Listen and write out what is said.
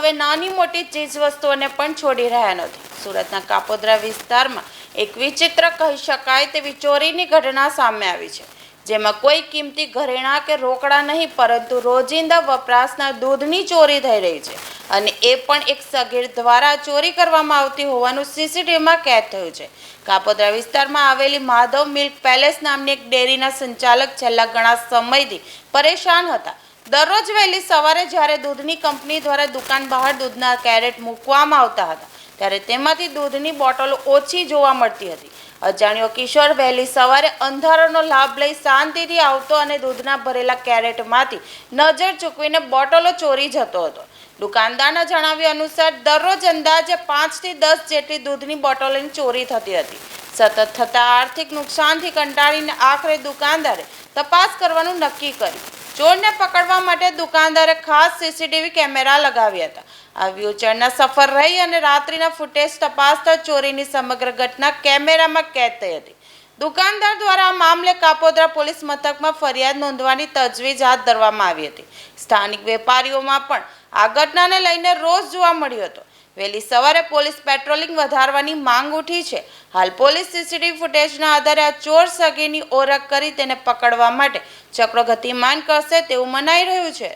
હવે નાની મોટી ચીજવસ્તુઓને પણ છોડી રહ્યા નથી. સુરતના કાપોદ્રા વિસ્તારમાં એક વિચિત્ર કહી શકાય તેવી ચોરીની ઘટના સામે આવી છે, જેમાં કોઈ કિંમતી ઘરેણાં કે રોકડા નહીં પરંતુ રોજિંદા વપરાશના દૂધની ચોરી થઈ રહી છે, અને એ પણ એક સગીર દ્વારા ચોરી કરવામાં આવતી હોવાનું સીસીટીવીમાં કેદ થયું છે. કાપોદ્રા વિસ્તારમાં આવેલી માધવ મિલ્ક પેલેસ નામની એક ડેરીના સંચાલક છેલ્લા ઘણા સમયથી પરેશાન હતા. દરરોજ વહેલી સવારે જ્યારે દૂધની કંપની દ્વારા દુકાન બહાર દૂધના કેરેટ મૂકવામાં આવતા હતા, ત્યારે તેમાંથી દૂધની બોટલો ઓછી જોવા મળતી હતી. અજાણ્યો કિશોર વહેલી સવારે અંધારાનો લાભ લઈ શાંતિથી આવતો અને દૂધના ભરેલા કેરેટમાંથી નજર ચૂકવીને બોટલો ચોરી જતો હતો. દુકાનદારના જણાવ્યા અનુસાર દરરોજ અંદાજે 5 થી 10 જેટલી દૂધની બોટલોની ચોરી થતી હતી. સતત થતા આર્થિક નુકસાનથી કંટાળીને આખરે દુકાનદારે તપાસ કરવાનું નક્કી કર્યું. ચોરને પકડવા માટે દુકાનદારે ખાસ સીસીટીવી કેમેરા લગાવ્યા હતા. આ વ્યૂચરના સફળ રહી અને રાત્રિના ફૂટેજ તપાસતા ચોરીની સમગ્ર ઘટના કેમેરામાં કેદ થઈ હતી. દુકાનદાર દ્વારા આ મામલે કાપોદ્રા પોલીસ મથકમાં ફરિયાદ નોંધવાની તજવીજ હાથ ધરવામાં આવી હતી. સ્થાનિક વેપારીઓમાં પણ આ ઘટનાને લઈને રોષ જોવા મળ્યો હતો. વહેલી સવારે પોલીસ પેટ્રોલિંગ વધારવાની માંગ ઉઠી છે. હાલ પોલીસ સીસીટીવી ફૂટેજના આધારે આ ચોર સગીરની ઓળખ કરી તેને પકડવા માટે ચક્રો ગતિમાન કરશે તેવું મનાઈ રહ્યું છે.